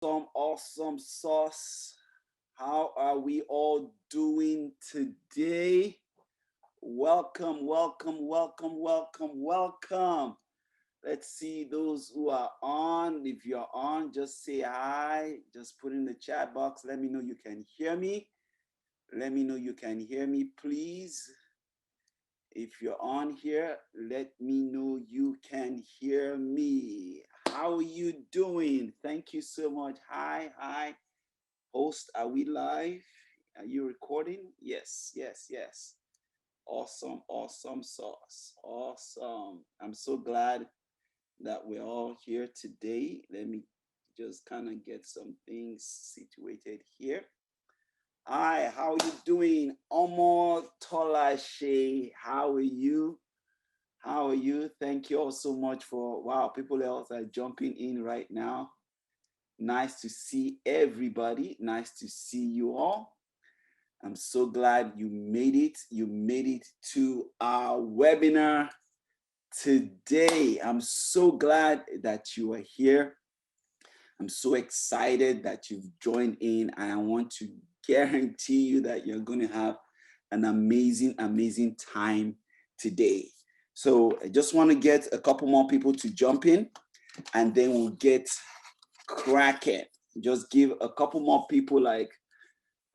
Awesome sauce. How are we all doing today? Welcome, welcome, welcome, welcome, welcome. Let's see those who are on. If you're on, just say hi. Just put in the chat box. Let me know you can hear me. Let me know you can hear me, please. If you're on here, let me know you can hear me. How are you doing? Thank you so much. Hi, hi. Host, are we live? Are you recording? Yes, yes, yes. Awesome, awesome sauce. Awesome. I'm so glad that we're all here today. Let me just kind of get some things situated here. Hi, how are you doing? Omo Tolashe, how are you? How are you? Thank you all so much for, wow, people else are jumping in right now. Nice to see everybody. Nice to see you all. I'm so glad you made it. You made it to our webinar today. I'm so glad that you are here. I'm so excited that you've joined in, and I want to guarantee you that you're going to have an amazing, amazing time today. So I just want to get a couple more people to jump in, and then we'll get cracking. Just give a couple more people like,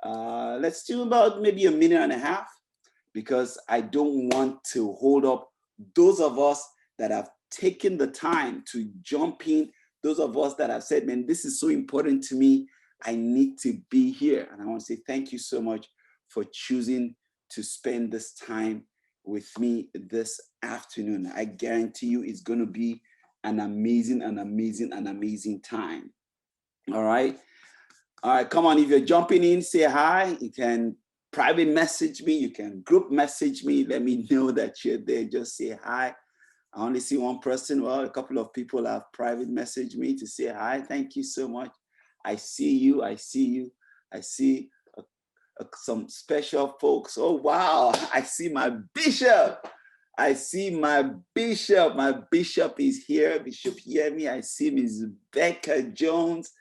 let's do about maybe a minute and a half, because I don't want to hold up those of us that have taken the time to jump in, those of us that have said, man, this is so important to me. I need to be here. And I want to say thank you so much for choosing to spend this time with me this afternoon. I guarantee you it's going to be an amazing, an amazing, an amazing time. All right. All right, come on. If you're jumping in, say hi. You can private message me. You can group message me. Let me know that you're there. Just say hi. I only see one person. Well, a couple of people have private messaged me to say hi. Thank you so much. I see you. I see you. I see some special folks. Oh, wow. I see my bishop. I see my bishop. My bishop is here. Bishop Yemi. I see Ms. Becca Jones.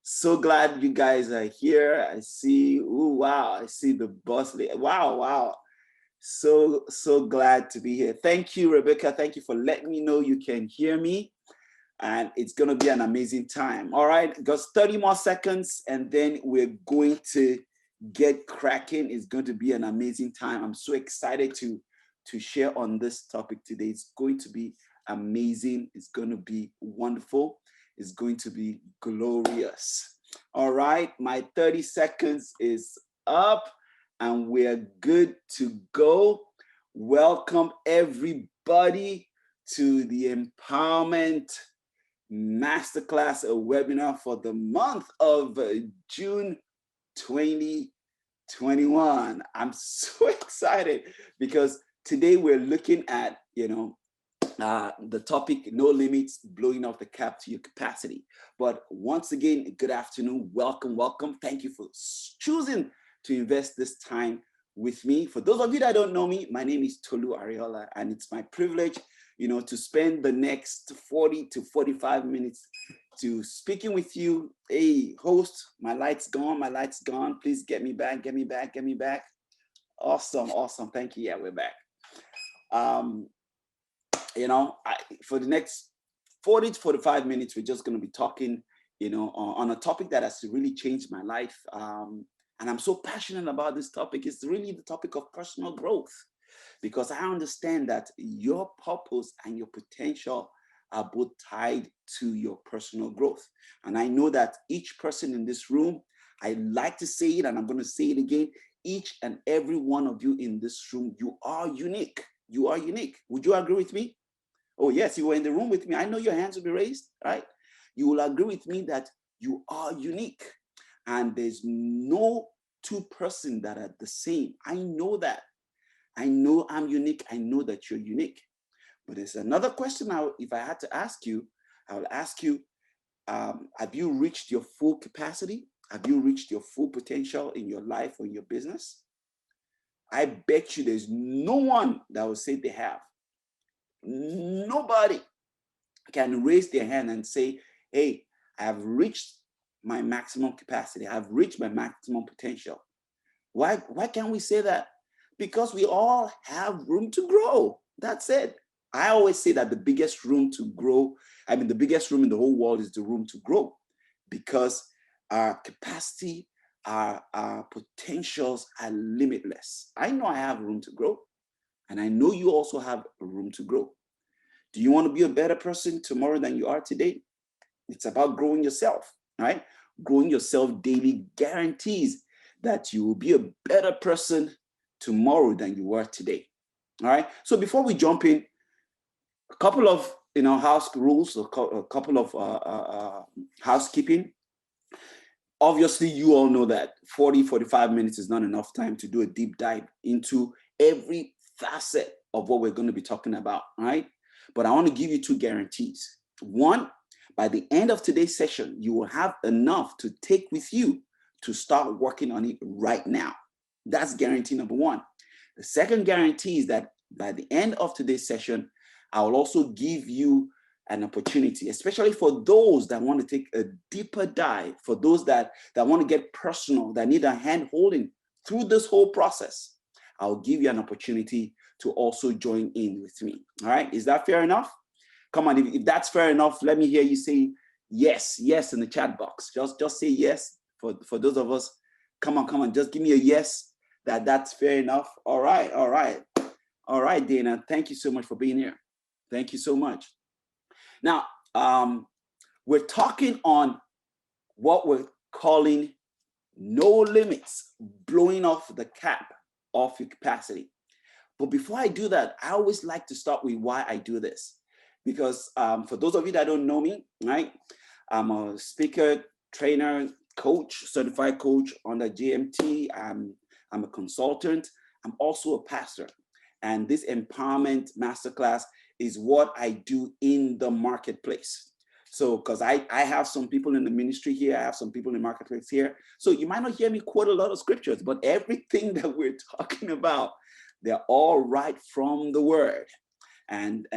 So glad you guys are here. I see, oh wow, I see the boss lady. Wow, wow. So glad to be here. Thank you, Rebecca. Thank you for letting me know you can hear me. And it's gonna be an amazing time. All right, just 30 more seconds and then we're going to get cracking. It's going to be an amazing time. I'm so excited to share on this topic today. It's going to be amazing. It's going to be wonderful. It's going to be glorious. All right, my 30 seconds is up and we're good to go. Welcome everybody to the Empowerment Masterclass, a webinar for the month of June 2021. I'm so excited because today we're looking at, the topic, no limits, blowing off the cap to your capacity. But once again, good afternoon, welcome, welcome. Thank you for choosing to invest this time with me. For those of you that don't know me, my name is TOLU AREOLA, and it's my privilege, to spend the next 40 to 45 minutes to speaking with you. Hey, host, my light's gone, my light's gone. Please get me back, get me back, get me back. Awesome, awesome. Thank you. Yeah, we're back. For the next 40 to 45 minutes, we're just going to be talking, on a topic that has really changed my life. And I'm so passionate about this topic. It's really the topic of personal growth, because I understand that your purpose and your potential are both tied to your personal growth. And I know that each person in this room, I like to say it, and I'm going to say it again, each and every one of you in this room, you are unique. You are unique. Would you agree with me? Oh, yes, you were in the room with me. I know your hands will be raised, right? You will agree with me that you are unique. And there's no two persons that are the same. I know that. I know I'm unique. I know that you're unique. But there's another question if I had to ask you, I will ask you, have you reached your full capacity? Have you reached your full potential in your life or in your business? I bet you there's no one that will say they have. Nobody can raise their hand and say, hey, I have reached my maximum capacity. I've reached my maximum potential. Why can't we say that? Because we all have room to grow. That's it. I always say that the biggest room to grow, the biggest room in the whole world is the room to grow, because our capacity, our potentials are limitless. I know I have room to grow, and I know you also have room to grow. Do you want to be a better person tomorrow than you are today? It's about growing yourself, right? Growing yourself daily guarantees that you will be a better person tomorrow than you were today. All right. So before we jump in, a couple of house rules, a couple of housekeeping. Obviously, you all know that 45 minutes is not enough time to do a deep dive into every facet of what we're going to be talking about, right? But I want to give you two guarantees. One, by the end of today's session, you will have enough to take with you to start working on it right now. That's guarantee number one. The second guarantee is that by the end of today's session, I will also give you an opportunity, especially for those that want to take a deeper dive, for those that want to get personal, that need a hand holding through this whole process. I'll give you an opportunity to also join in with me. All right, is that fair enough? Come on, if that's fair enough, let me hear you say yes in the chat box. Just say yes for those of us. Come on, just give me a yes that's fair enough. All right, Dana, thank you so much for being here. Thank you so much. Now, we're talking on what we're calling no limits, blowing off the cap of your capacity. But before I do that, I always like to start with why I do this. Because for those of you that don't know me, right, I'm a speaker, trainer, coach, certified coach under GMT. I'm a consultant. I'm also a pastor. And this empowerment masterclass is what I do in the marketplace. So, because I have some people in the ministry here, I have some people in the marketplace here. So you might not hear me quote a lot of scriptures, but everything that we're talking about, they're all right from the word. And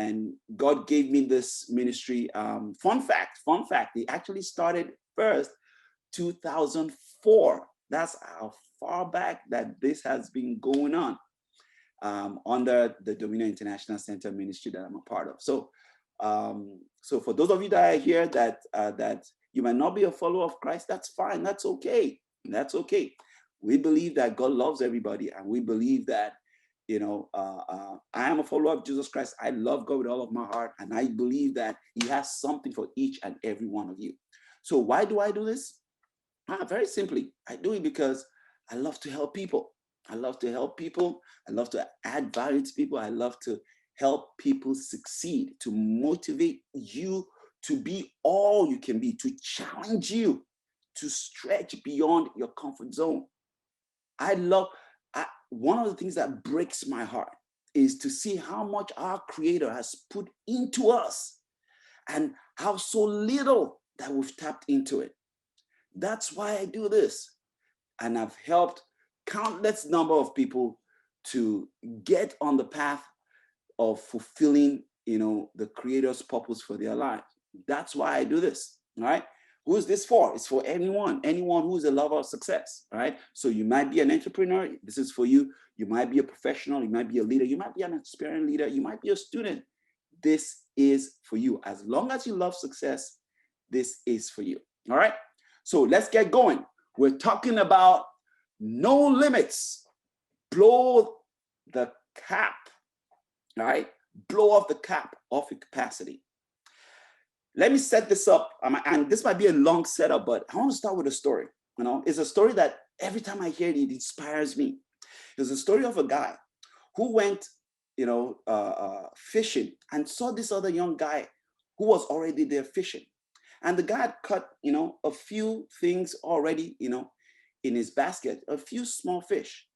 God gave me this ministry. Fun fact, it actually started first 2004. That's how far back that this has been going on. Under the Dominion International Center ministry that I'm a part of. So, so for those of you that are here that you might not be a follower of Christ, that's fine. That's okay. That's okay. We believe that God loves everybody, and we believe that I am a follower of Jesus Christ. I love God with all of my heart, and I believe that He has something for each and every one of you. So why do I do this? Very simply, I do it because I love to help people. I love to help people. I love to add value to people. I love to help people succeed, to motivate you to be all you can be, to challenge you, to stretch beyond your comfort zone. One of the things that breaks my heart is to see how much our Creator has put into us and how so little that we've tapped into it. That's why I do this. And I've helped countless number of people to get on the path of fulfilling, the Creator's purpose for their life. That's why I do this, all right? Who is this for? It's for anyone who is a lover of success, all right? So you might be an entrepreneur. This is for you. You might be a professional. You might be a leader. You might be an experienced leader. You might be a student. This is for you. As long as you love success, this is for you, all right? So let's get going. We're talking about no limits. Blow the cap, right? Blow off the cap of your capacity. Let me set this up, and this might be a long setup, but I want to start with a story. It's a story that every time I hear it, it inspires me. It's a story of a guy who went, fishing and saw this other young guy who was already there fishing. And the guy had cut, a few things already, in his basket, a few small fish.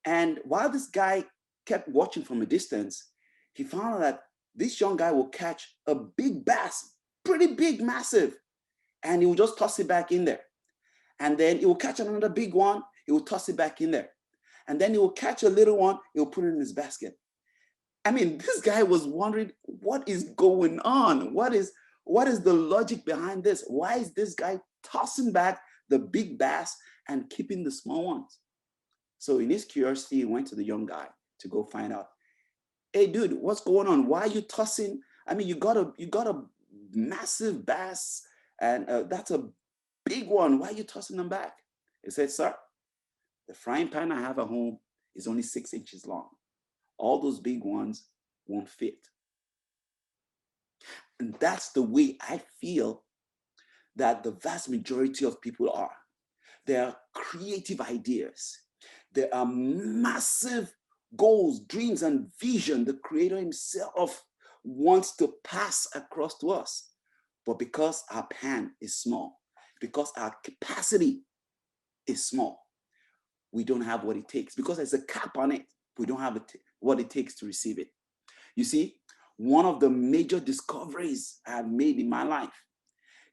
And while this guy kept watching from a distance, he found out that this young guy will catch a big bass, pretty big, massive, and he will just toss it back in there. And then he will catch another big one, he will toss it back in there. And then he will catch a little one, he will put it in his basket. This guy was wondering, what is going on? What is the logic behind this? Why is this guy tossing back the big bass and keeping the small ones. So in his curiosity, he went to the young guy to go find out, hey dude, what's going on? Why are you tossing? I mean, you got a massive bass, and that's a big one. Why are you tossing them back? He said, sir, the frying pan I have at home is only 6 inches long. All those big ones won't fit. And that's the way I feel that the vast majority of people are. There are creative ideas. There are massive goals, dreams, and vision the Creator himself wants to pass across to us. But because our pan is small, because our capacity is small, we don't have what it takes. Because there's a cap on it, we don't have what it takes to receive it. You see, one of the major discoveries I have made in my life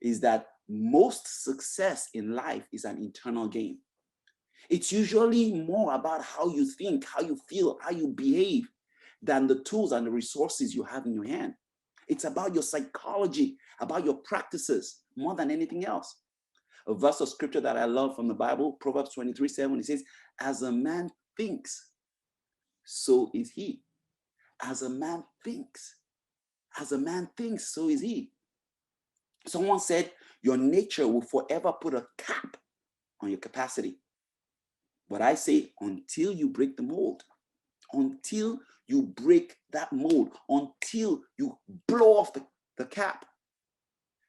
is that most success in life is an internal game. It's usually more about how you think, how you feel, how you behave than the tools and the resources you have in your hand. It's about your psychology, about your practices more than anything else. A verse of scripture that I love from the Bible, Proverbs 23:7, it says, as a man thinks, so is he. As a man thinks, so is he. Someone said, your nature will forever put a cap on your capacity. But I say, until you break the mold, until you break that mold, until you blow off the cap.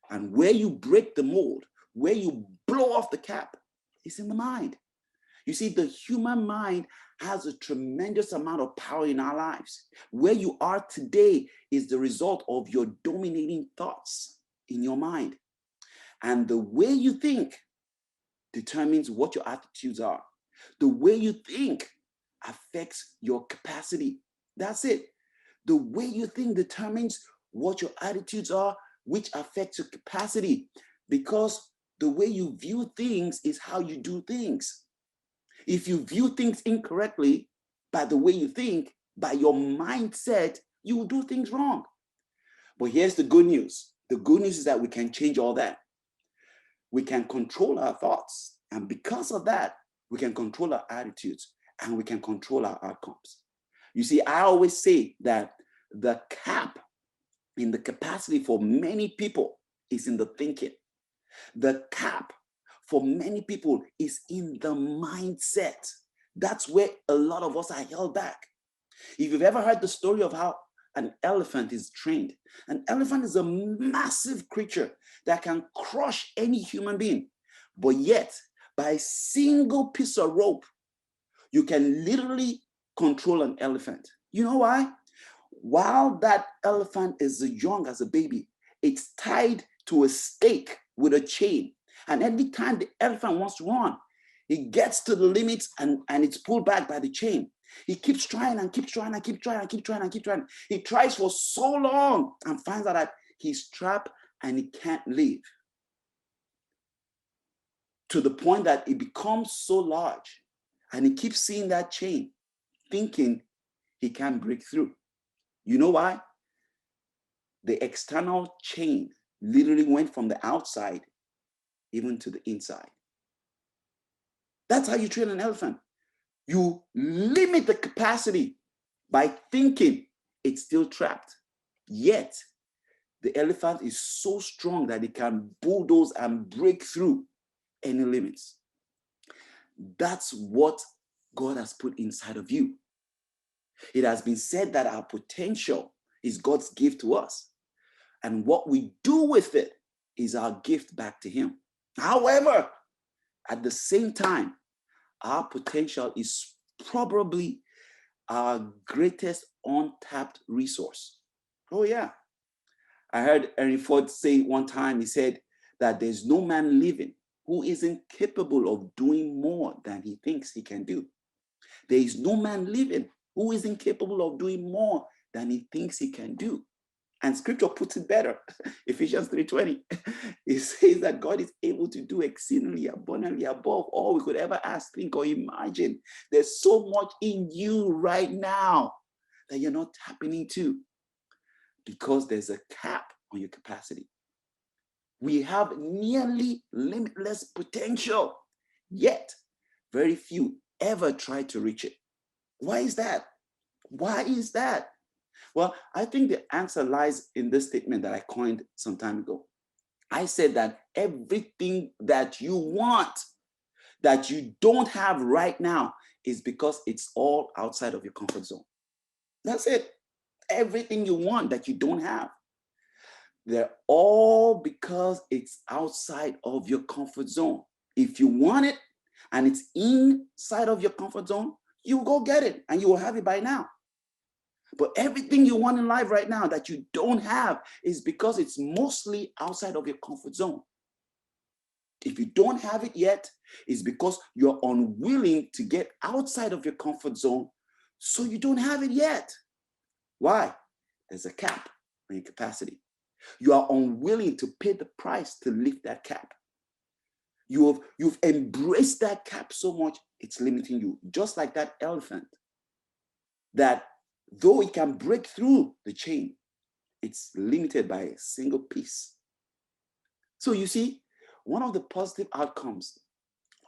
And where you break the mold, where you blow off the cap, is in the mind. You see, the human mind has a tremendous amount of power in our lives. Where you are today is the result of your dominating thoughts in your mind. And the way you think determines what your attitudes are. The way you think affects your capacity. That's it. The way you think determines what your attitudes are, which affects your capacity. Because the way you view things is how you do things. If you view things incorrectly by the way you think, by your mindset, you will do things wrong. But here's the good news. The good news is that we can change all that. We can control our thoughts. And because of that, we can control our attitudes and we can control our outcomes. You see, I always say that the cap in the capacity for many people is in the thinking. The cap for many people is in the mindset. That's where a lot of us are held back. If you've ever heard the story of how an elephant is trained, an elephant is a massive creature that can crush any human being. But yet, by a single piece of rope, you can literally control an elephant. You know why? While that elephant is as young as a baby, it's tied to a stake with a chain. And every time the elephant wants to run, it gets to the limits and it's pulled back by the chain. He keeps trying and keeps trying and keeps trying and keeps trying and keeps trying. He tries for so long and finds out that he's trapped and he can't leave. To the point that it becomes so large and he keeps seeing that chain, thinking he can't break through. You know why? The external chain literally went from the outside even to the inside. That's how you train an elephant. You limit the capacity by thinking it's still trapped. Yet, the elephant is so strong that it can bulldoze and break through any limits. That's what God has put inside of you. It has been said that our potential is God's gift to us. And what we do with it is our gift back to Him. However, at the same time, our potential is probably our greatest untapped resource. Oh, yeah. I heard Henry Ford say one time, he said that there's no man living who isn't capable of doing more than he thinks he can do. There is no man living who isn't capable of doing more than he thinks he can do. And scripture puts it better. Ephesians 3:20. It says that God is able to do exceedingly abundantly above all we could ever ask, think, or imagine. There's so much in you right now that you're not tapping into because there's a cap on your capacity. We have nearly limitless potential, yet very few ever try to reach it. Why is that? Why is that? Well, I think the answer lies in this statement that I coined some time ago. I said that everything that you want that you don't have right now is because it's all outside of your comfort zone. That's it. Everything you want that you don't have, they're all because it's outside of your comfort zone. If you want it and it's inside of your comfort zone, you will go get it and you will have it by now. But everything you want in life right now that you don't have is because it's mostly outside of your comfort zone. If you don't have it yet, it's because you're unwilling to get outside of your comfort zone, so you don't have it yet. Why? There's a cap on your capacity. You are unwilling to pay the price to lift that cap. You've embraced that cap so much, it's limiting you. Just like that elephant, that though it can break through the chain, it's limited by a single piece. So you see, one of the positive outcomes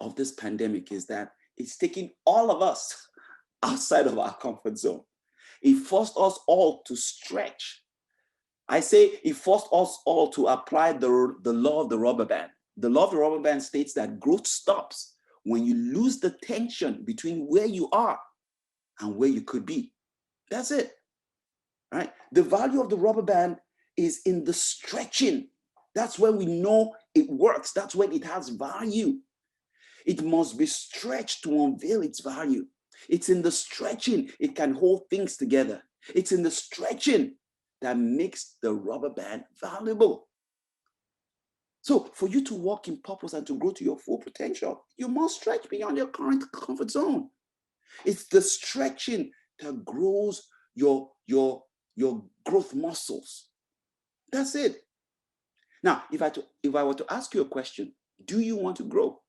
of this pandemic is that it's taking all of us outside of our comfort zone. It forced us all to stretch. I say it forced us all to apply the law of the rubber band. The law of the rubber band states that growth stops when you lose the tension between where you are and where you could be. That's it, right? The value of the rubber band is in the stretching. That's when we know it works. That's when it has value. It must be stretched to unveil its value. It's in the stretching it can hold things together. It's in the stretching that makes the rubber band valuable. So for you to walk in purpose and to grow to your full potential, you must stretch beyond your current comfort zone. It's the stretching that grows your growth muscles. That's it. Now, if I were to ask you a question, do you want to grow?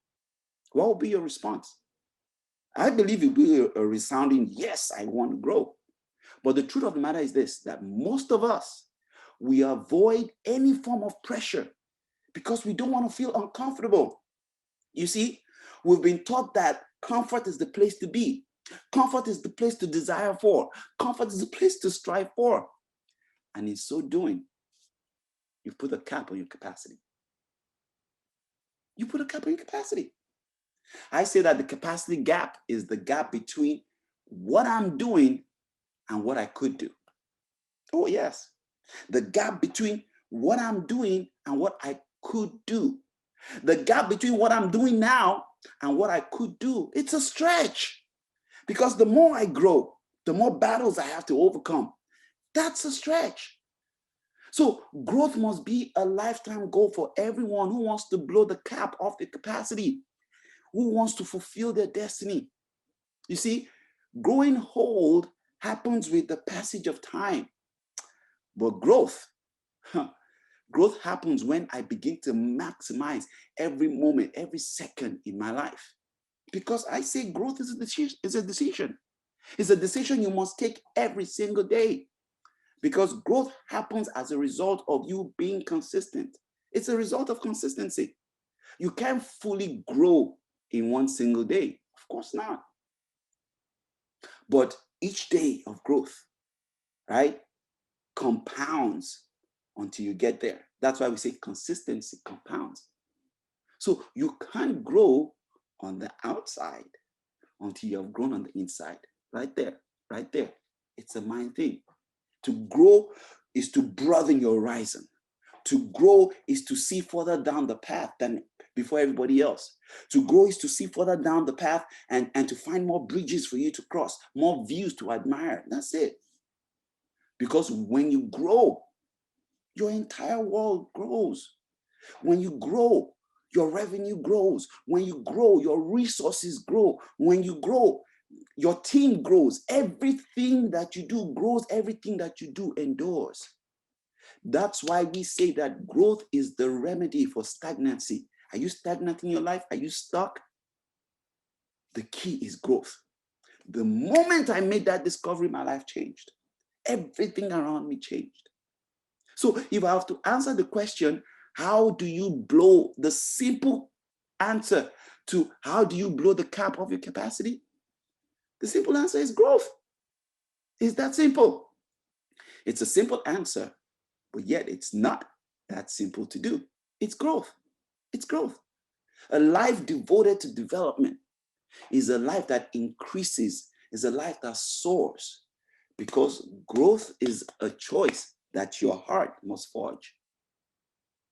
What would be your response? I believe it would be a resounding yes, I want to grow. But the truth of the matter is this, that most of us, we avoid any form of pressure because we don't want to feel uncomfortable. You see, we've been taught that comfort is the place to be. Comfort is the place to desire for. Comfort is the place to strive for. And in so doing, you put a cap on your capacity. You put a cap on your capacity. I say that the capacity gap is the gap between what I'm doing and what I could do. Oh, yes. The gap between what I'm doing and what I could do. The gap between what I'm doing now and what I could do. It's a stretch. Because the more I grow, the more battles I have to overcome. That's a stretch. So growth must be a lifetime goal for everyone who wants to blow the cap off the capacity, who wants to fulfill their destiny. You see, growing old happens with the passage of time. But growth happens when I begin to maximize every moment, every second in my life. Because I say growth is a decision. It's a decision you must take every single day. Because growth happens as a result of you being consistent. It's a result of consistency. You can't fully grow in one single day. Of course not. But each day of growth, right, compounds until you get there. That's why we say consistency compounds. So you can't grow on the outside until you have grown on the inside. Right there, right there. It's a mind thing. To grow is to broaden your horizon. To grow is to see further down the path than before everybody else. To grow is to see further down the path and to find more bridges for you to cross, more views to admire. That's it. Because when you grow, your entire world grows. When you grow, your revenue grows. When you grow, your resources grow. When you grow, your team grows. Everything that you do grows. Everything that you do endures. That's why we say that growth is the remedy for stagnancy. Are you stagnant in your life? Are you stuck? The key is growth. The moment I made that discovery, my life changed. Everything around me changed. So if I have to answer the question, How do you blow the simple answer to how do you blow the cap of your capacity? The simple answer is growth. It's that simple. It's a simple answer, but yet it's not that simple to do. It's growth. It's growth. A life devoted to development is a life that increases, is a life that soars, because growth is a choice that your heart must forge.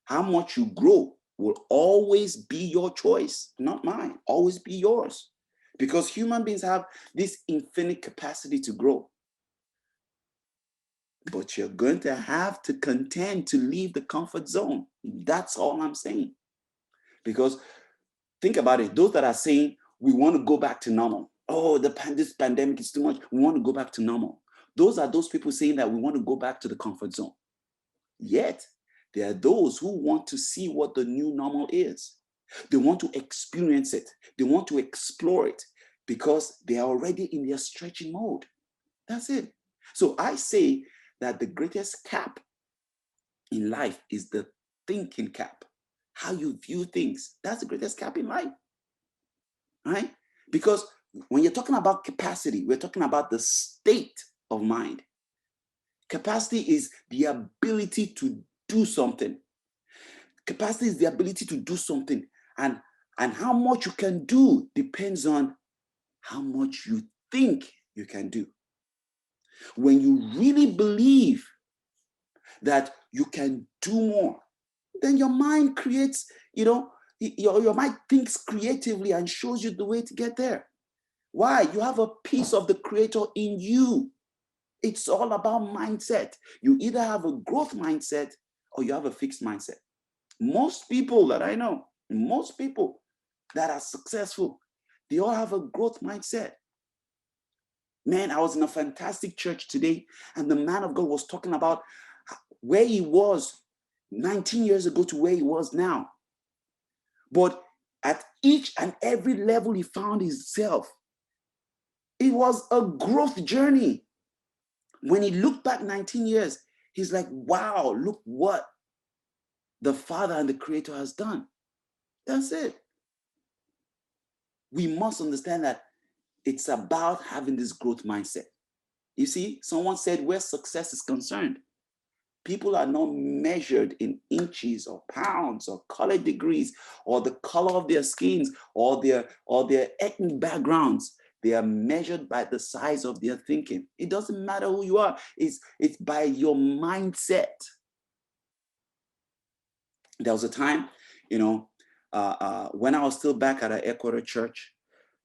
How much you grow will always be your choice, not mine, always be yours. Because human beings have this infinite capacity to grow. But you're going to have to contend to leave the comfort zone. That's all I'm saying. Because think about it, those that are saying we want to go back to normal. Oh, this pandemic is too much. We want to go back to normal. Those are those people saying that we want to go back to the comfort zone. Yet, there are those who want to see what the new normal is. They want to experience it. They want to explore it because they are already in their stretching mode. That's it. So I say that the greatest cap in life is the thinking cap. How you view things. That's the greatest cap in life. Right? Because when you're talking about capacity, we're talking about the state of mind. Capacity is the ability to do something. Capacity is the ability to do something. And how much you can do depends on how much you think you can do. When you really believe that you can do more, then your mind creates, your mind thinks creatively and shows you the way to get there. Why? You have a piece of the creator in you. It's all about mindset. You either have a growth mindset or you have a fixed mindset. Most people that I know, most people that are successful, they all have a growth mindset. Man, I was in a fantastic church today, and the man of God was talking about where he was 19 years ago to where he was now. But at each and every level he found himself, it was a growth journey. When he looked back 19 years, he's like, wow, look what the Father and the Creator has done. That's it. We must understand that it's about having this growth mindset. You see, someone said where success is concerned, people are not measured in inches or pounds or college degrees or the color of their skins or their ethnic backgrounds. They are measured by the size of their thinking. It doesn't matter who you are. It's by your mindset. There was a time, when I was still back at our Ecuador church,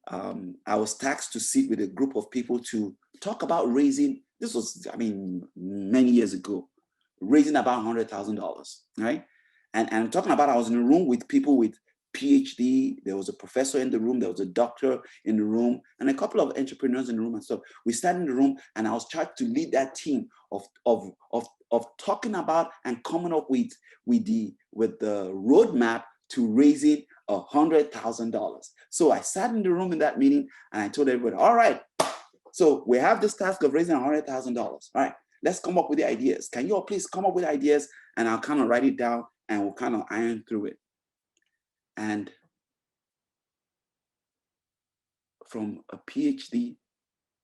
I was tasked to sit with a group of people to talk about raising, this was, many years ago, raising about $100,000, right? And I'm talking about, I was in a room with people with PhD, there was a professor in the room, there was a doctor in the room, and a couple of entrepreneurs in the room and stuff. We sat in the room and I was charged to lead that team of talking about and coming up with the roadmap to raising $100,000. So I sat in the room in that meeting and I told everybody, all right, so we have this task of raising $100,000. All right, let's come up with the ideas. Can you all please come up with ideas and I'll kind of write it down and we'll kind of iron through it. And from a PhD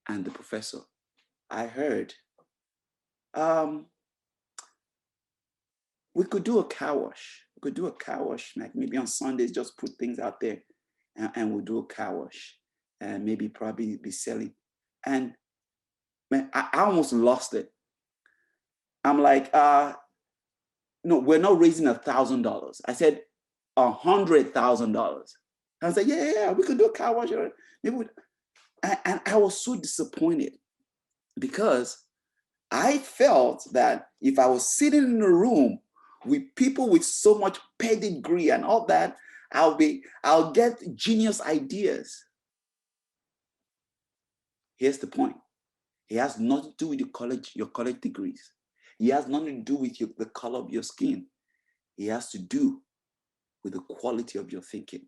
and the professor, I heard, we could do a car wash. We could do a car wash, like maybe on Sundays, just put things out there and we'll do a car wash and maybe probably be selling. And man, I almost lost it. I'm like, no, we're not raising $1,000. I said $100,000. I was like, yeah, we could do a car wash. Maybe and I was so disappointed because I felt that if I was sitting in a room with people with so much pedigree and all that, I'll get genius ideas. Here's the point. It has nothing to do with your college degrees. It has nothing to do with the color of your skin. It has to do with the quality of your thinking.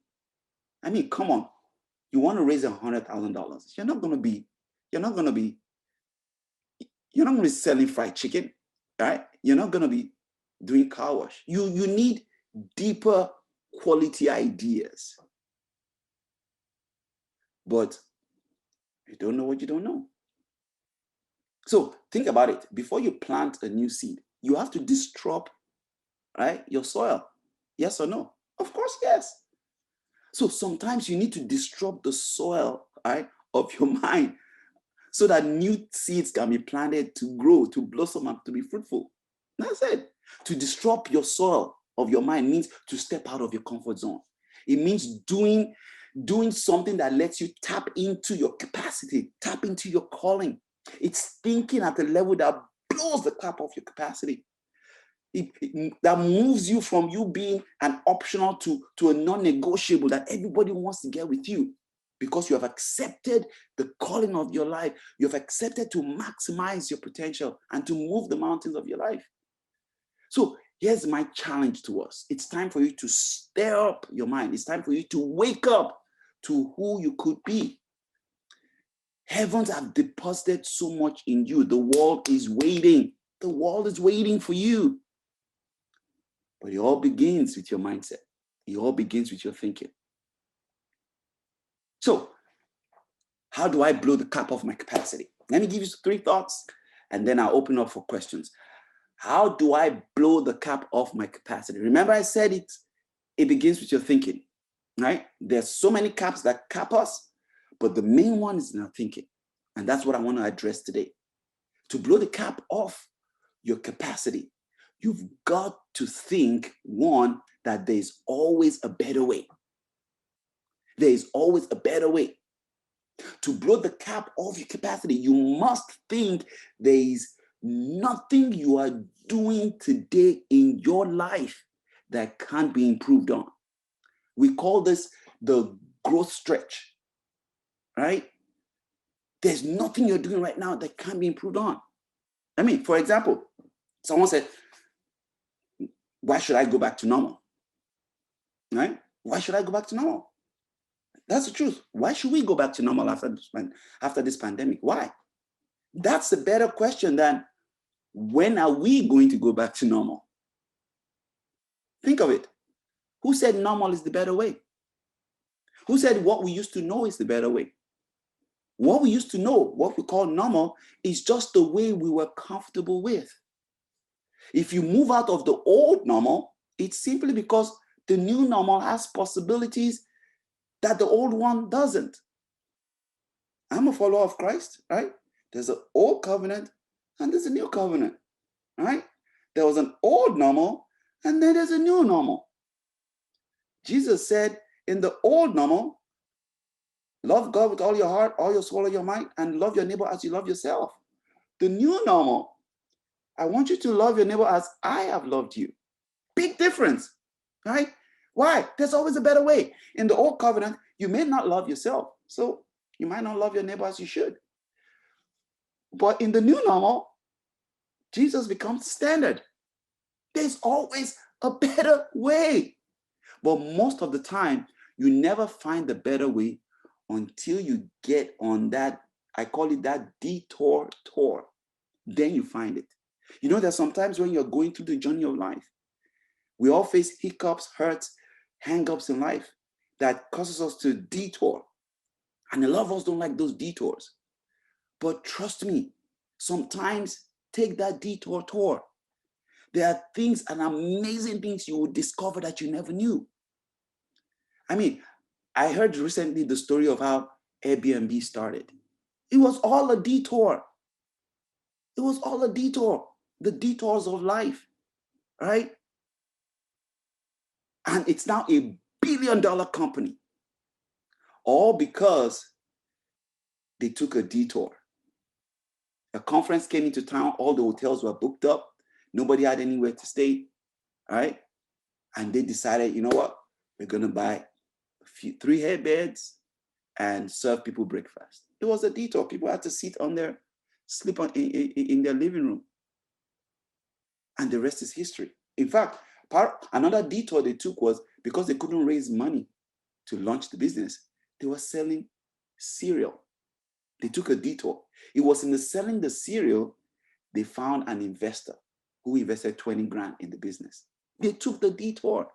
I mean, come on. You want to raise $100,000. You're not going to be selling fried chicken, right? You're not going to be doing car wash. You need deeper quality ideas. But you don't know what you don't know. So think about it. Before you plant a new seed, you have to disrupt, right, your soil. Yes or no? Of course, yes. So sometimes you need to disrupt the soil, right, of your mind so that new seeds can be planted to grow, to blossom, and to be fruitful. That's it. To disrupt your soil of your mind means to step out of your comfort zone. It means doing something that lets you tap into your capacity, tap into your calling. It's thinking at a level that blows the cap off your capacity. That moves you from you being an optional to a non-negotiable that everybody wants to get with you, because you have accepted the calling of your life. You have accepted to maximize your potential and to move the mountains of your life. So here's my challenge to us. It's time for you to stir up your mind. It's time for you to wake up to who you could be. Heavens have deposited so much in you. The world is waiting. The world is waiting for you. But it all begins with your mindset. It all begins with your thinking. So, how do I blow the cap off my capacity? Let me give you 3 thoughts, and then I'll open up for questions. How do I blow the cap off my capacity? Remember I said it begins with your thinking, right? There's so many caps that cap us, but the main one is in our thinking. And that's what I want to address today. To blow the cap off your capacity, you've got to think, one, that there's always a better way. There is always a better way. To blow the cap off your capacity, you must think there is nothing you are doing today in your life that can't be improved on. We call this the growth stretch, right? There's nothing you're doing right now that can't be improved on. I mean, for example, someone said, why should I go back to normal? Right? Why should I go back to normal? That's the truth. Why should we go back to normal after this pandemic? Why? That's a better question than when are we going to go back to normal? Think of it. Who said normal is the better way? Who said what we used to know is the better way? What we used to know, what we call normal, is just the way we were comfortable with. If you move out of the old normal, it's simply because the new normal has possibilities that the old one doesn't. I'm a follower of Christ, right? There's an old covenant and there's a new covenant, right? There was an old normal and then there's a new normal. Jesus said in the old normal, love God with all your heart, all your soul, all your mind, and love your neighbor as you love yourself. The new normal, I want you to love your neighbor as I have loved you. Big difference, right? Why? There's always a better way. In the old covenant, you may not love yourself, so you might not love your neighbor as you should. But in the new normal, Jesus becomes standard. There's always a better way. But most of the time, you never find the better way until you get on that, I call it that detour tour. Then you find it. You know, there's sometimes when you're going through the journey of life, we all face hiccups, hurts, hang-ups in life that causes us to detour. And a lot of us don't like those detours. But trust me, sometimes take that detour tour. There are things and amazing things you will discover that you never knew. I mean, I heard recently the story of how Airbnb started. It was all a detour. It was all a detour. The detours of life, right? And it's now a billion-dollar company. All because they took a detour. A conference came into town, all the hotels were booked up, nobody had anywhere to stay, right? And they decided, you know what? We're gonna buy 3 beds and serve people breakfast. It was a detour. People had to sleep in their living room. And the rest is history. In fact, another detour they took was because they couldn't raise money to launch the business. They were selling cereal. They took a detour. It was in the selling the cereal, they found an investor who invested 20 grand in the business. They took the detour.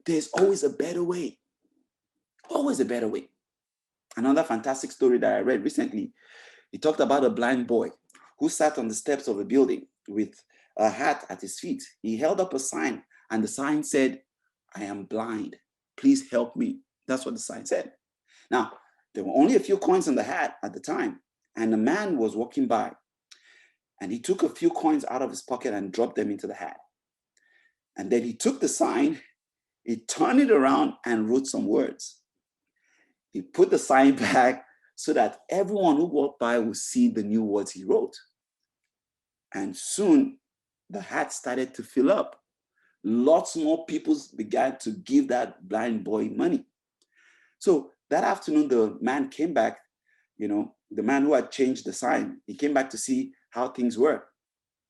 There's always a better way. Always a better way. Another fantastic story that I read recently, it talked about a blind boy who sat on the steps of a building with a hat at his feet. He held up a sign, and the sign said, "I am blind. Please help me." That's what the sign said. Now, there were only a few coins in the hat at the time, and a man was walking by, and he took a few coins out of his pocket and dropped them into the hat. And then he took the sign, he turned it around and wrote some words. He put the sign back so that everyone who walked by would see the new words he wrote. And soon the hat started to fill up. Lots more people began to give that blind boy money. So that afternoon, the man came back, the man who had changed the sign, he came back to see how things were.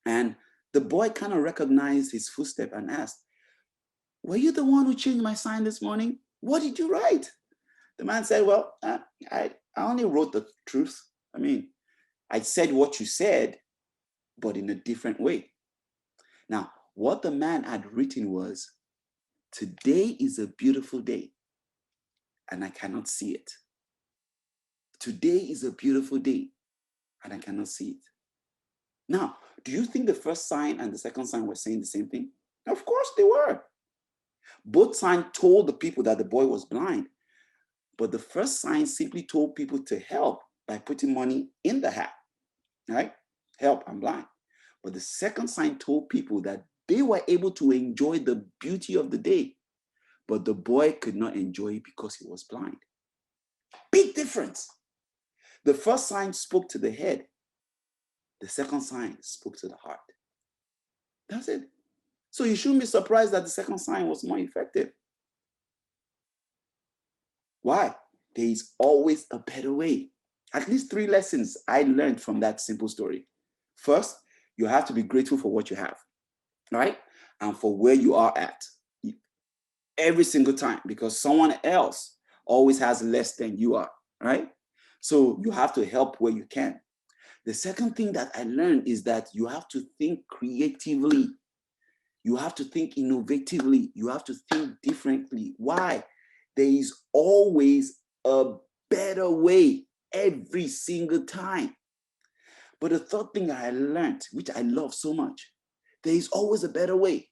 And the boy kind of recognized his footstep and asked, "Were you the one who changed my sign this morning? What did you write?" The man said, "Well, I only wrote the truth. I mean, I said what you said, but in a different way." Now, what the man had written was, "Today is a beautiful day, and I cannot see it. Today is a beautiful day, and I cannot see it." Now, do you think the first sign and the second sign were saying the same thing? Of course they were. Both signs told the people that the boy was blind, but the first sign simply told people to help by putting money in the hat, right? Help, I'm blind. But the second sign told people that they were able to enjoy the beauty of the day, but the boy could not enjoy it because he was blind. Big difference. The first sign spoke to the head. The second sign spoke to the heart. That's it. So you shouldn't be surprised that the second sign was more effective. Why? There is always a better way. At least 3 lessons I learned from that simple story. First, you have to be grateful for what you have, right? And for where you are at every single time, because someone else always has less than you are, right? So you have to help where you can. The second thing that I learned is that you have to think creatively. You have to think innovatively. You have to think differently. Why? There is always a better way every single time. But the third thing I learned, which I love so much, there is always a better way.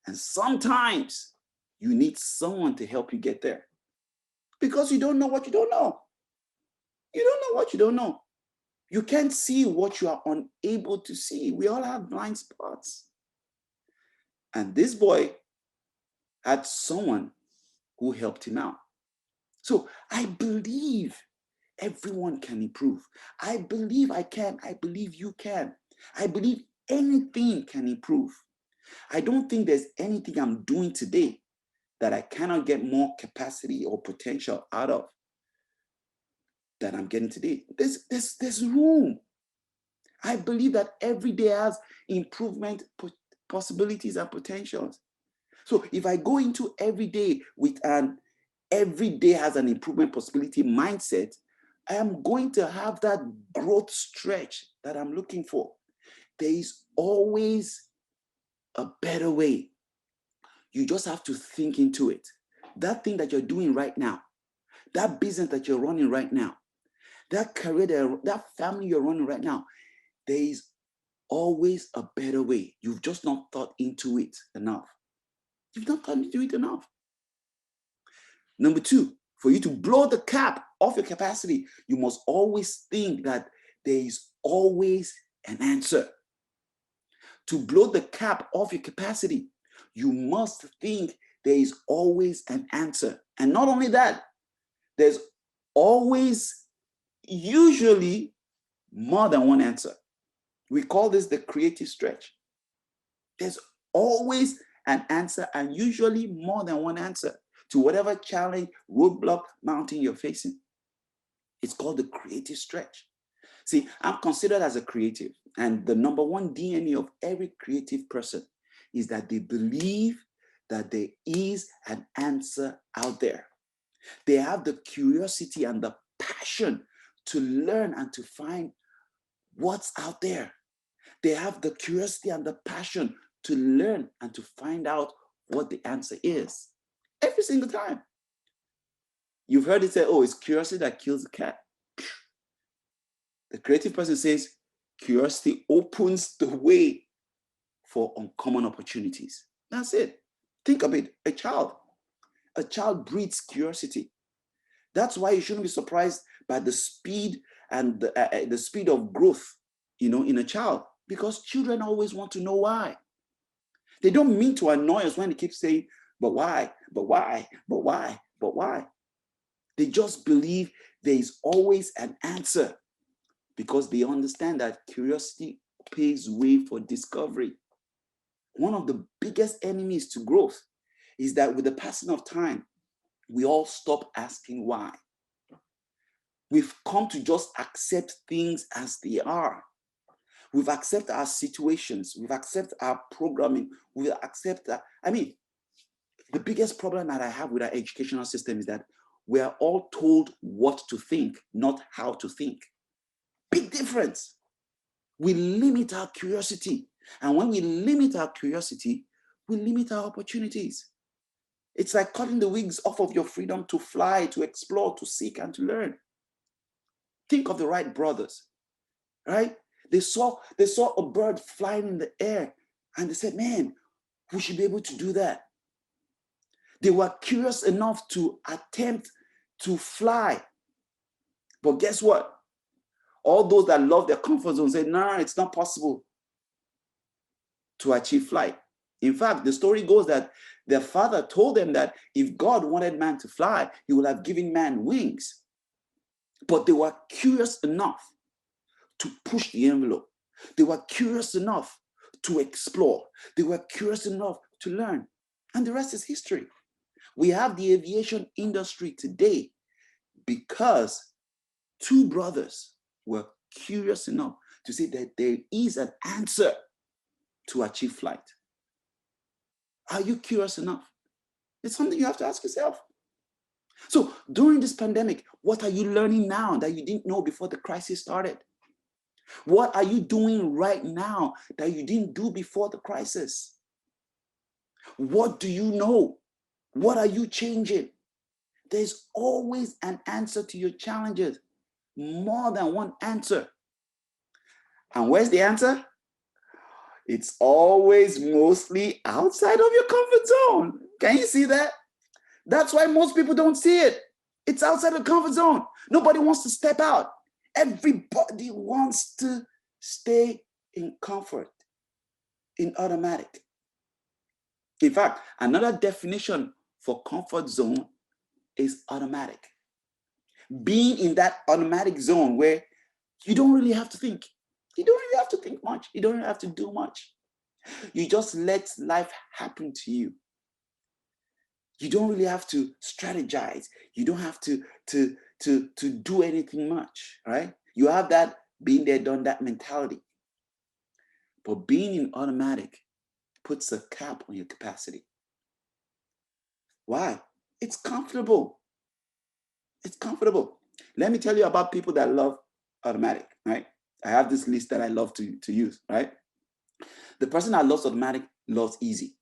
And sometimes you need someone to help you get there, because you don't know what you don't know. You don't know what you don't know. You can't see what you are unable to see. We all have blind spots. And this boy had someone who helped him out. So I believe everyone can improve. I believe I can. I believe you can. I believe anything can improve. I don't think there's anything I'm doing today that I cannot get more capacity or potential out of that I'm getting today. There's room. I believe that every day has improvement possibilities and potentials. So if I go into every day with an every day has an improvement possibility mindset, I am going to have that growth stretch that I'm looking for. There is always a better way. You just have to think into it. That thing that you're doing right now, that business that you're running right now, that career, that family you're running right now, there is always a better way. You've just not thought into it enough. You've not thought into it enough. Number 2, for you to blow the cap off your capacity, you must always think that there is always an answer. To blow the cap off your capacity, you must think there is always an answer. And not only that, there's always, usually, more than one answer. We call this the creative stretch. There's always an answer, and usually more than one answer to whatever challenge, roadblock, mountain you're facing. It's called the creative stretch. See, I'm considered as a creative, and the number 1 DNA of every creative person is that they believe that there is an answer out there. They have the curiosity and the passion to learn and to find what's out there. They have the curiosity and the passion to learn and to find out what the answer is. Every single time. You've heard it say, oh, it's curiosity that kills the cat. The creative person says, curiosity opens the way for uncommon opportunities. That's it. Think of it. A child breeds curiosity. That's why you shouldn't be surprised by the speed and the speed of growth, in a child, because children always want to know why. They don't mean to annoy us when they keep saying, but why, but why, but why, but why? They just believe there is always an answer because they understand that curiosity paves way for discovery. One of the biggest enemies to growth is that with the passing of time, we all stop asking why. We've come to just accept things as they are. We've accepted our situations. We've accepted our programming. We've accepted, the biggest problem that I have with our educational system is that we are all told what to think, not how to think. Big difference. We limit our curiosity. And when we limit our curiosity, we limit our opportunities. It's like cutting the wings off of your freedom to fly, to explore, to seek, and to learn. Think of the Wright brothers, right? They saw a bird flying in the air and they said, man, we should be able to do that. They were curious enough to attempt to fly. But guess what? All those that love their comfort zone said, no, it's not possible to achieve flight. In fact, the story goes that their father told them that if God wanted man to fly, he would have given man wings. But they were curious enough to push the envelope. They were curious enough to explore. They were curious enough to learn. And the rest is history. We have the aviation industry today because two brothers were curious enough to say that there is an answer to achieve flight. Are you curious enough? It's something you have to ask yourself. So during this pandemic, what are you learning now that you didn't know before the crisis started? What are you doing right now that you didn't do before the crisis? What do you know? What are you changing? There's always an answer to your challenges, more than one answer. And where's the answer? It's always mostly outside of your comfort zone. Can you see that? That's why most people don't see it. It's outside the comfort zone. Nobody wants to step out. Everybody wants to stay in comfort, in automatic. In fact, another definition for comfort zone is automatic. Being in that automatic zone where you don't really have to think. You don't really have to think much. You don't really have to do much. You just let life happen to you. You don't really have to strategize. You don't have to do anything much, right? You have that being there, done that mentality. But being in automatic puts a cap on your capacity. Why? It's comfortable. It's comfortable. Let me tell you about people that love automatic, right? I have this list that I love to use, right? The person that loves automatic loves easy,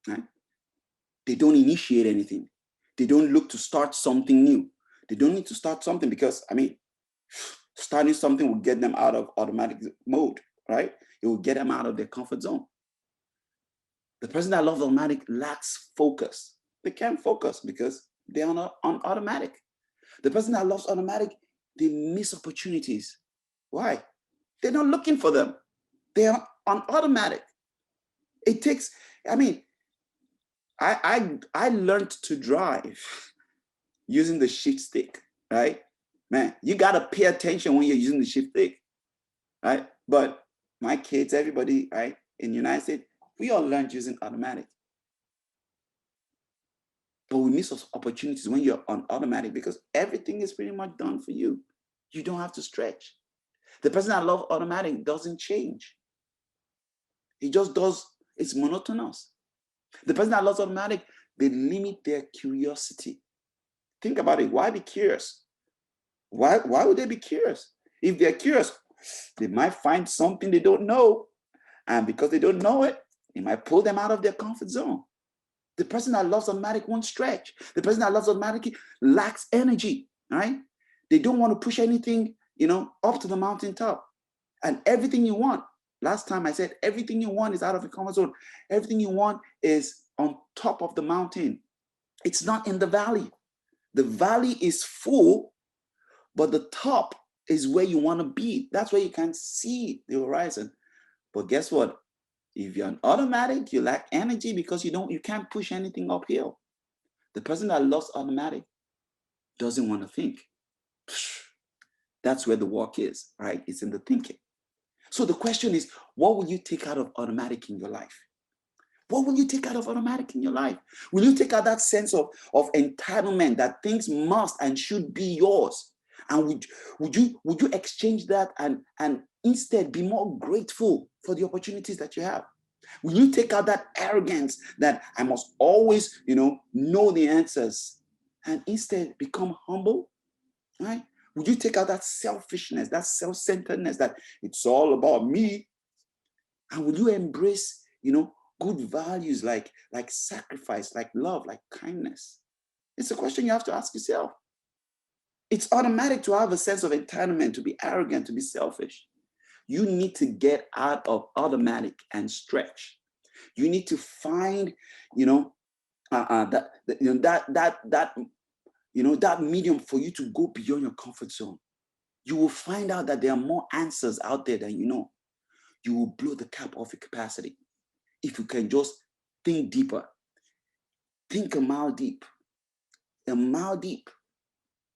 right? They don't initiate anything. They don't look to start something new. They don't need to start something because, starting something will get them out of automatic mode, right? It will get them out of their comfort zone. The person that loves automatic lacks focus. They can't focus because they're on automatic. The person that loves automatic, they miss opportunities. Why? They're not looking for them. They're on automatic. It takes, I learned to drive using the shift stick, right? Man, you got to pay attention when you're using the shift stick, right? But my kids, everybody, right, in the United States, we all learned using automatic. But we miss those opportunities when you're on automatic because everything is pretty much done for you. You don't have to stretch. The person that loves automatic doesn't change. He just does, it's monotonous. The person that loves automatic, they limit their curiosity. Think about it. Why be curious? Why would they be curious? If they're curious, they might find something they don't know. And because they don't know it, it might pull them out of their comfort zone. The person that loves automatic won't stretch. The person that loves automatic lacks energy, right? They don't want to push anything, up to the mountaintop. And everything you want, last time I said, everything you want is out of your comfort zone. Everything you want is on top of the mountain. It's not in the valley. The valley is full, but the top is where you want to be. That's where you can see the horizon. But guess what? If you're an automatic, you lack energy because you can't push anything uphill. The person that loves automatic doesn't want to think. That's where the work is, right? It's in the thinking. So the question is, what will you take out of automatic in your life? What will you take out of automatic in your life? Will you take out that sense of entitlement that things must and should be yours? And would you exchange that and instead be more grateful for the opportunities that you have? Will you take out that arrogance that I must always, know the answers, and instead become humble, right? Would you take out that selfishness, that self-centeredness, that it's all about me? And will you embrace, good values like sacrifice, like love, like kindness? It's a question you have to ask yourself. It's automatic to have a sense of entitlement, to be arrogant, to be selfish. You need to get out of automatic and stretch. You need to find, that medium for you to go beyond your comfort zone. You will find out that there are more answers out there than you know. You will blow the cap off your capacity if you can just think deeper. Think a mile deep. A mile deep,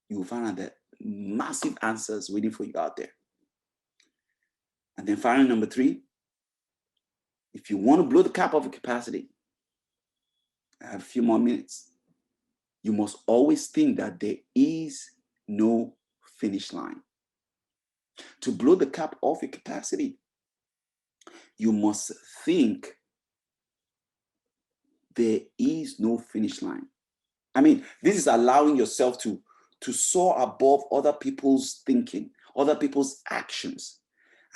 you will find out that massive answers waiting for you out there. And then finally, number 3, if you want to blow the cap off your capacity, I have a few more minutes. You must always think that there is no finish line. To blow the cap off your capacity, you must think there is no finish line. I mean, this is allowing yourself to soar above other people's thinking, other people's actions,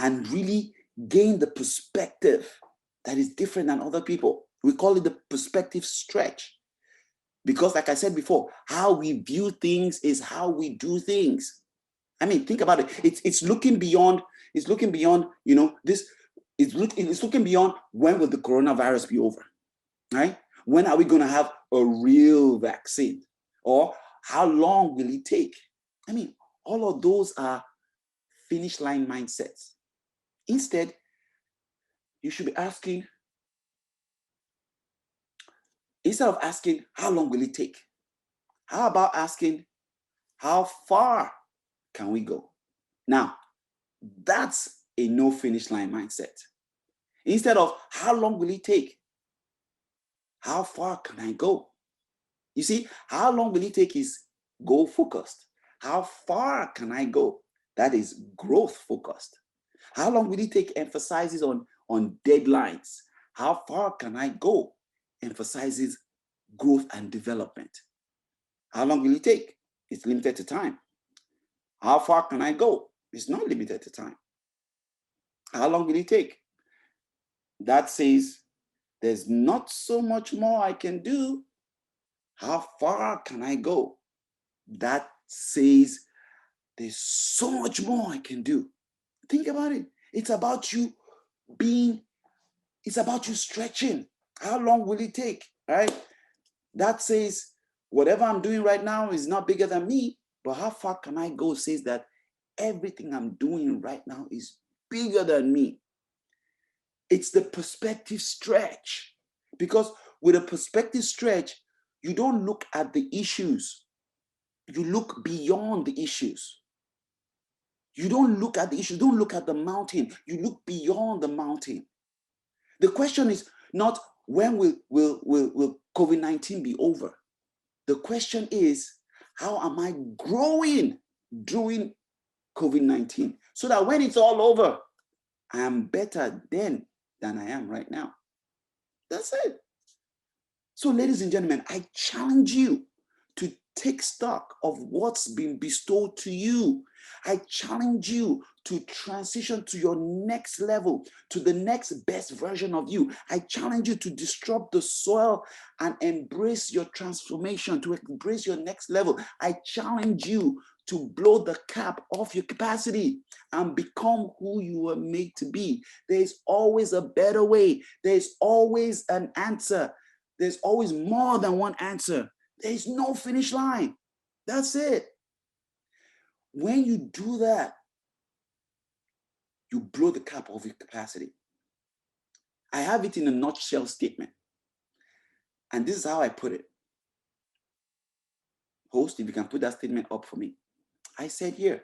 and really gain the perspective that is different than other people. We call it the perspective stretch. Because like I said before, how we view things is how we do things. I mean, think about it. It's looking beyond, this, it's looking beyond when will the coronavirus be over, right? When are we going to have a real vaccine? Or how long will it take? I mean, all of those are finish line mindsets. Instead, you should be asking, instead of asking, how long will it take? How about asking, how far can we go? Now, that's a no finish line mindset. Instead of how long will it take? How far can I go? You see, how long will it take is goal focused. How far can I go? That is growth focused. How long will it take emphasizes on deadlines. How far can I go emphasizes growth and development. How long will it take? It's limited to time. How far can I go? It's not limited to time. How long will it take? That says there's not so much more I can do. How far can I go? That says there's so much more I can do. Think about it. It's about you stretching. How long will it take, right? That says whatever I'm doing right now is not bigger than me, but how far can I go says that everything I'm doing right now is bigger than me. It's the perspective stretch. Because with a perspective stretch, you don't look at the issues. You look beyond the issues. You don't look at the issues. Don't look at the mountain. You look beyond the mountain. The question is not when will COVID-19 be over? The question is, how am I growing during COVID-19 so that when it's all over, I am better then than I am right now? That's it. So ladies and gentlemen, I challenge you to take stock of what's been bestowed to you. I challenge you to transition to your next level, to the next best version of you. I challenge you to disrupt the soil and embrace your transformation, to embrace your next level. I challenge you to blow the cap off your capacity and become who you were made to be. There's always a better way. There's always an answer. There's always more than one answer. There's no finish line. That's it. When you do that, you blow the cap off your capacity. I have it in a nutshell statement. And this is how I put it. Host, if you can put that statement up for me. I said here,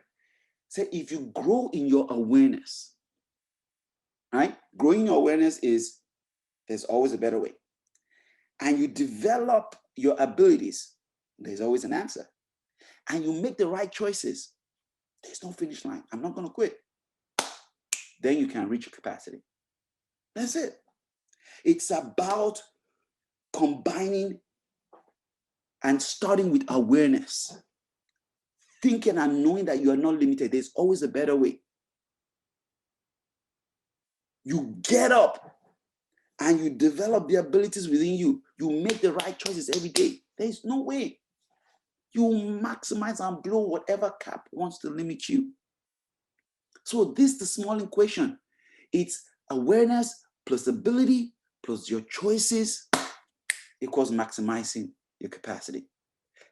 if you grow in your awareness, right? Growing your awareness is, there's always a better way. And you develop your abilities, there's always an answer. And you make the right choices, there's no finish line. I'm not going to quit. Then you can reach your capacity. That's it. It's about combining and starting with awareness. Thinking and knowing that you are not limited. There's always a better way. You get up and you develop the abilities within you. You make the right choices every day. There's no way. You maximize and blow whatever cap wants to limit you. So this is the small equation. It's awareness plus ability plus your choices equals maximizing your capacity.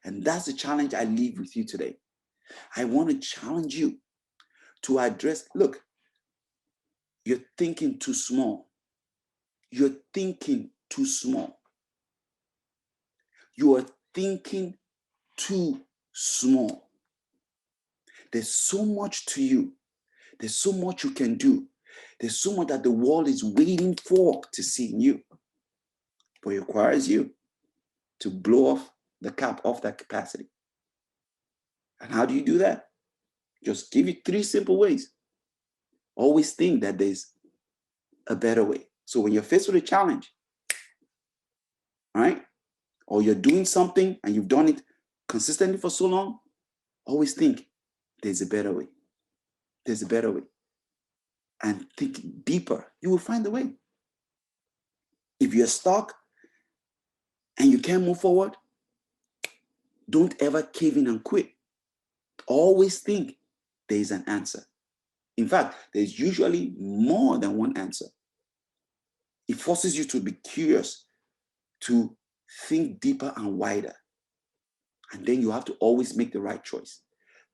And that's the challenge I leave with you today. I want to challenge you to address, look, you're thinking too small. You're thinking too small. You are thinking too small. There's so much to you. There's so much you can do. There's so much that the world is waiting for to see in you. But it requires you to blow off the cap off that capacity. And how do you do that? Just give you 3 simple ways. Always think that there's a better way. So when you're faced with a challenge, right? Or you're doing something and you've done it consistently for so long, always think there's a better way. There's a better way. And think deeper. You will find the way. If you're stuck and you can't move forward, don't ever cave in and quit. Always think there's an answer. In fact, there's usually more than one answer. It forces you to be curious, to think deeper and wider. And then you have to always make the right choice.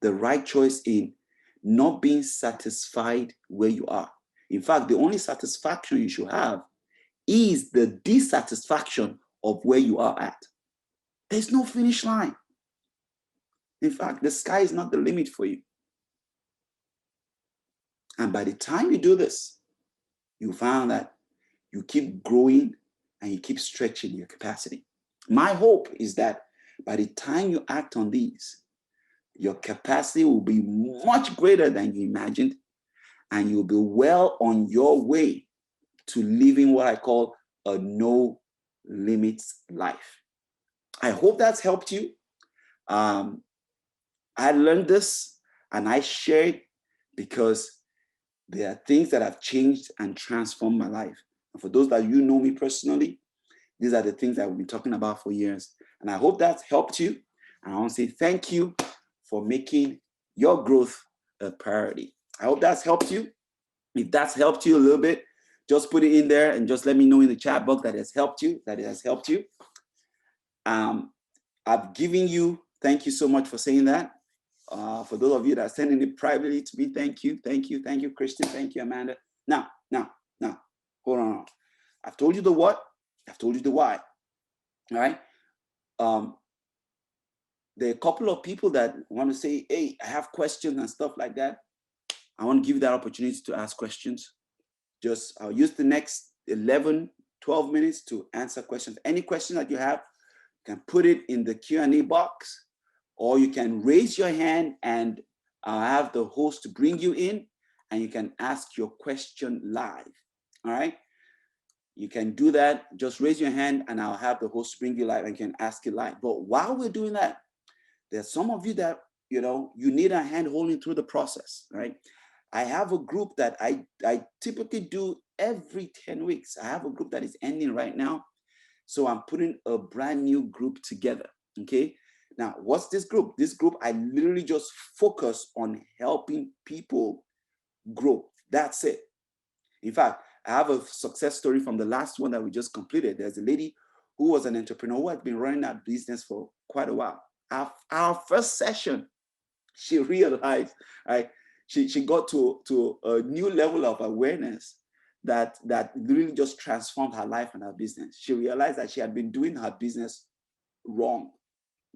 The right choice in not being satisfied where you are. In fact, the only satisfaction you should have is the dissatisfaction of where you are at. There's no finish line. In fact, the sky is not the limit for you. And by the time you do this, you find that you keep growing and you keep stretching your capacity. My hope is that by the time you act on these, your capacity will be much greater than you imagined, and you'll be well on your way to living what I call a no limits life. I hope that's helped you. I learned this and I share it because there are things that have changed and transformed my life. And for those that you know me personally, these are the things that we've been talking about for years. And I hope that's helped you. And I want to say thank you for making your growth a priority. I hope that's helped you. If that's helped you a little bit, just put it in there and just let me know in the chat box that it has helped you, I've given you, thank you so much for saying that. For those of you that are sending it privately to me, thank you, Christian, thank you, Amanda. Now, hold on. I've told you the what, I've told you the why, all right? There are a couple of people that want to say, hey, I have questions and stuff like that. I want to give you that opportunity to ask questions. I'll use the next 11, 12 minutes to answer questions. Any question that you have, you can put it in the Q&A box, or you can raise your hand and I'll have the host to bring you in and you can ask your question live, all right? You can do that. Just raise your hand and I'll have the host bring you live and can ask it live. But while we're doing that, there's some of you that, you need a hand holding through the process, right? I have a group that I typically do every 10 weeks. I have a group that is ending right now. So I'm putting a brand new group together, okay? Now, what's this group? This group, I literally just focus on helping people grow. That's it. In fact, I have a success story from the last one that we just completed. There's a lady who was an entrepreneur who had been running that business for quite a while. Our first session, she realized, right? She got to a new level of awareness that really just transformed her life and her business. She realized that she had been doing her business wrong,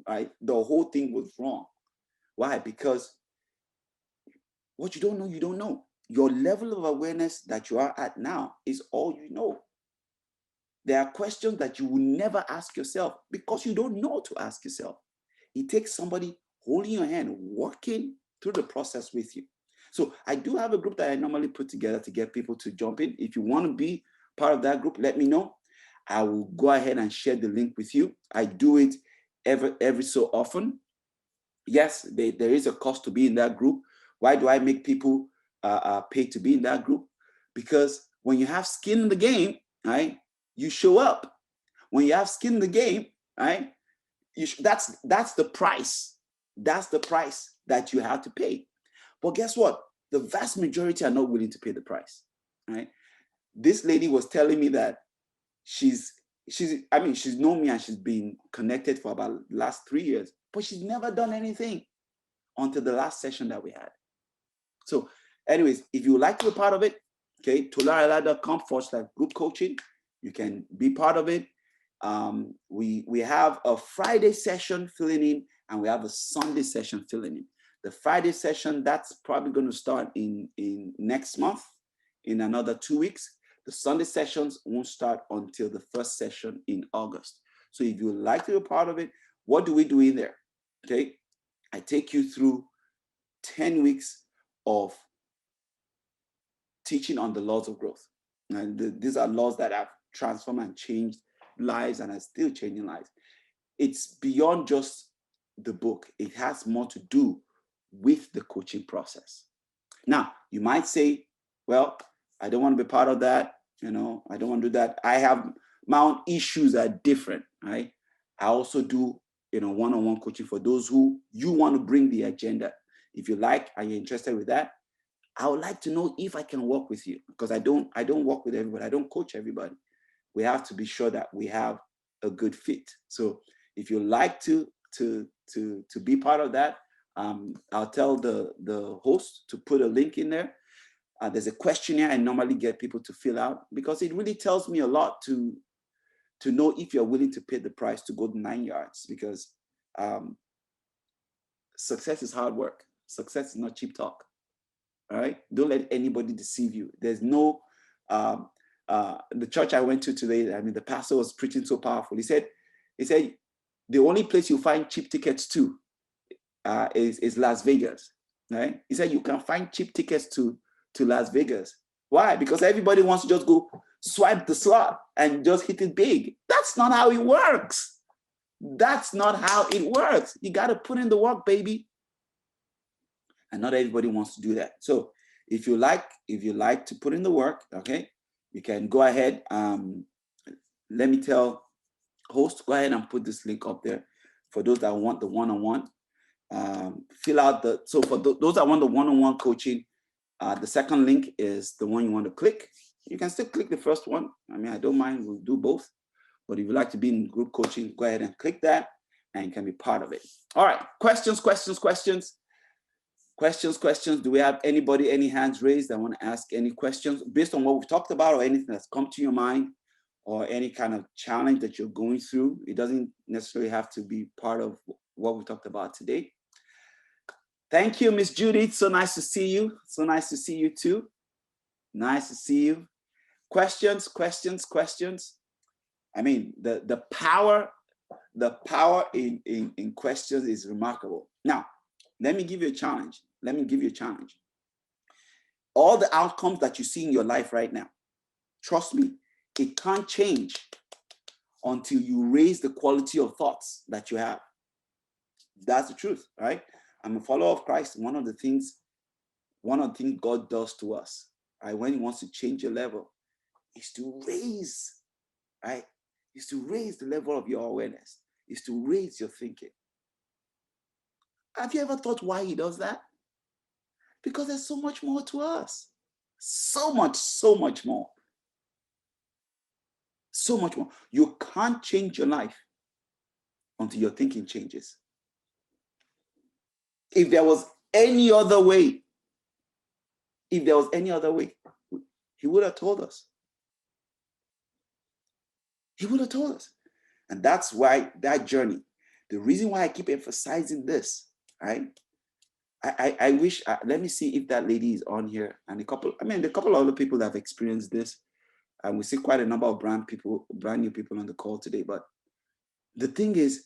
right? The whole thing was wrong. Why? Because what you don't know, you don't know. Your level of awareness that you are at now is all you know. There are questions that you will never ask yourself because you don't know to ask yourself. It takes somebody holding your hand, working through the process with you. So I do have a group that I normally put together to get people to jump in. If you want to be part of that group, let me know. I will go ahead and share the link with you. I do it every so often. Yes, there is a cost to be in that group. Why do I make people pay to be in that group? Because when you have skin in the game, right, you show up. When you have skin in the game, right, that's the price. That's the price that you have to pay. But guess what? The vast majority are not willing to pay the price, right? This lady was telling me that she's known me and she's been connected for about the last 3 years, but she's never done anything until the last session that we had. So anyways, if you would like to be part of it, okay, toluareola.com/group coaching, you can be part of it. We have a Friday session filling in and we have a Sunday session filling in. The Friday session, that's probably going to start in next month, in another 2 weeks. The Sunday sessions won't start until the first session in August. So if you would like to be a part of it, what do we do in there? Okay, I take you through 10 weeks of teaching on the laws of growth. And these are laws that have transformed and changed lives and are still changing lives. It's beyond just the book. It has more to do with the coaching process. Now, you might say, well, I don't want to be part of that. I don't want to do that. I have my own issues that are different, right? I also do, one-on-one coaching for those who you want to bring the agenda. If you like, are you interested with that? I would like to know if I can work with you because I don't work with everybody. I don't coach everybody. We have to be sure that we have a good fit. So if you like to be part of that, I'll tell the host to put a link in there. There's a questionnaire I normally get people to fill out because it really tells me a lot to know if you're willing to pay the price to go the 9 yards because success is hard work. Success is not cheap talk. All right. Don't let anybody deceive you. There's no, the church I went to today, the pastor was preaching so powerful. He said, the only place you find cheap tickets to is Las Vegas, right? He said, you can find cheap tickets to Las Vegas. Why? Because everybody wants to just go swipe the slot and just hit it big. That's not how it works. That's not how it works. You got to put in the work, baby. And not everybody wants to do that. So if you like to put in the work, okay, you can go ahead. Let me tell host, go ahead and put this link up there for those that want the one-on-one. Fill out so for those that want the one-on-one coaching, the second link is the one you want to click. You can still click the first one. I don't mind, we'll do both. But if you like to be in group coaching, go ahead and click that and you can be part of it. All right, questions. Do we have anybody, any hands raised that want to ask any questions based on what we've talked about or anything that's come to your mind or any kind of challenge that you're going through? It doesn't necessarily have to be part of what we talked about today. Thank you, Miss Judith. So nice to see you. So nice to see you too. Nice to see you. Questions. The power in questions is remarkable. Now, let me give you a challenge. All the outcomes that you see in your life right now, trust me, It can't change until you raise the quality of thoughts that you have. That's the truth, right? I'm a follower of Christ. One of the things God does to us, right, when he wants to change your level, is to raise, right? Is to raise the level of your awareness, is to raise your thinking. Have you ever thought why he does that? Because there's so much more to us. So much more. So much more. You can't change your life until your thinking changes. If there was any other way, he would have told us. He would have told us. And that's why that journey, the reason why I keep emphasizing this, right? I wish, let me see if that lady is on here. And a couple of other people that have experienced this. And we see quite a number of brand new people on the call today. But the thing is,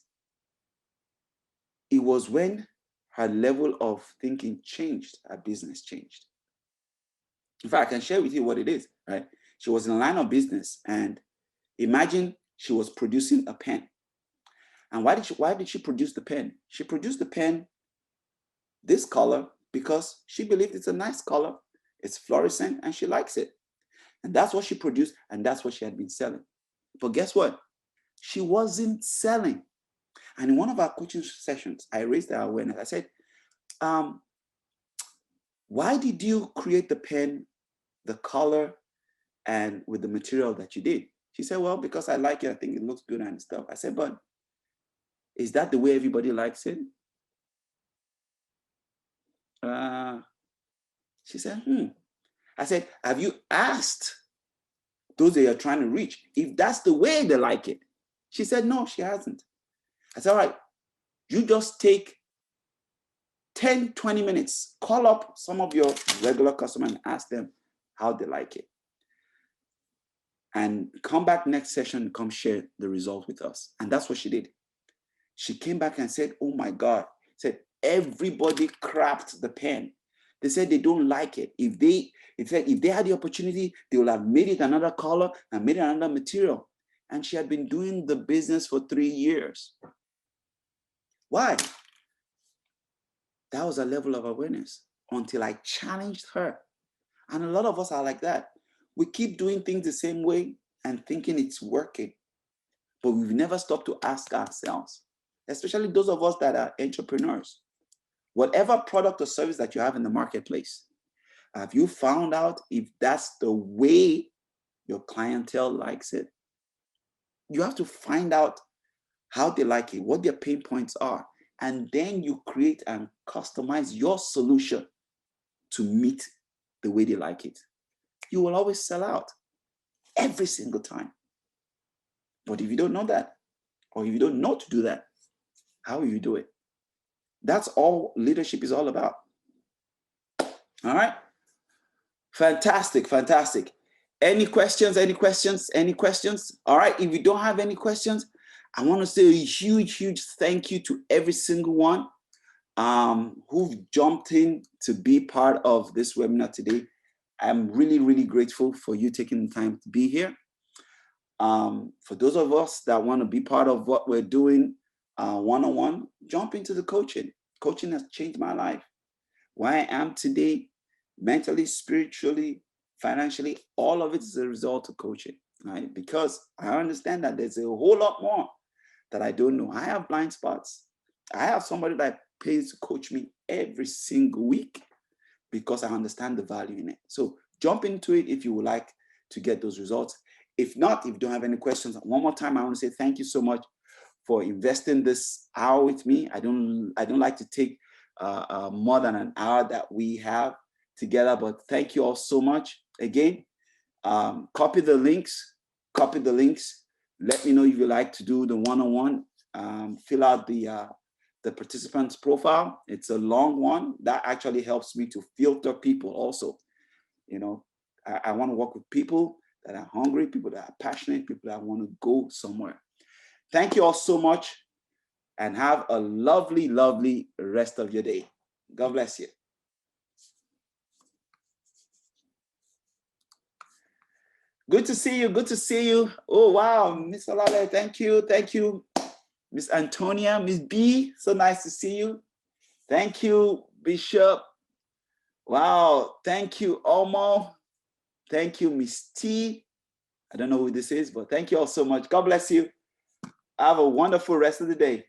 it was when her level of thinking changed, her business changed. In fact, I can share with you what it is, right? She was in a line of business, and imagine she was producing a pen. And why did she produce the pen? She produced the pen this color because she believed it's a nice color, it's fluorescent, and she likes it. And that's what she produced, and that's what she had been selling. But guess what? She wasn't selling. And in one of our coaching sessions, I raised her awareness. I said, why did you create the pen, the color, and with the material that you did? She said, well, because I like it. I think it looks good and stuff. I said, but is that the way everybody likes it? She said, I said, have you asked those that you're trying to reach if that's the way they like it? She said, no, she hasn't. I said, all right, you just take 10, 20 minutes, call up some of your regular customers and ask them how they like it. And come back next session and come share the results with us. And that's what she did. She came back and said, oh my God, said everybody crapped the pen. They said they don't like it. If they had the opportunity, they would have made it another color and made it another material. And she had been doing the business for 3 years. Why? That was a level of awareness until I challenged her. And a lot of us are like that. We keep doing things the same way and thinking it's working, but we've never stopped to ask ourselves, especially those of us that are entrepreneurs. Whatever product or service that you have in the marketplace, have you found out if that's the way your clientele likes it? You have to find out how they like it, what their pain points are, and then you create and customize your solution to meet the way they like it. You will always sell out every single time. But if you don't know that, or if you don't know to do that, how will you do it? That's all leadership is all about. All right? Fantastic, fantastic. Any questions? All right, if you don't have any questions, I want to say a huge thank you to every single one who've jumped in to be part of this webinar today. I'm really grateful for you taking the time to be here. For those of us that want to be part of what we're doing one-on-one, jump into the coaching. Coaching has changed my life. Where I am today, mentally, spiritually, financially, all of it is a result of coaching, right? Because I understand that there's a whole lot more that I don't know. I have blind spots. I have somebody that pays to coach me every single week because I understand the value in it. So jump into it if you would like to get those results. If not, if you don't have any questions, one more time, I want to say thank you so much for investing this hour with me. I don't like to take more than an hour that we have together, but thank you all so much. Again, copy the links. Let me know if you like to do the one-on-one. Fill out the participant's profile. It's a long one. That actually helps me to filter people also. You know, I want to work with people that are hungry, people that are passionate, people that want to go somewhere. Thank you all so much and have a lovely rest of your day. God bless you. Good to see you. Good to see you. Oh, wow. Miss Olale, thank you. Thank you. Miss Antonia, Miss B, so nice to see you. Thank you, Bishop. Wow. Thank you, Omo. Thank you, Miss T. I don't know who this is, but thank you all so much. God bless you. Have a wonderful rest of the day.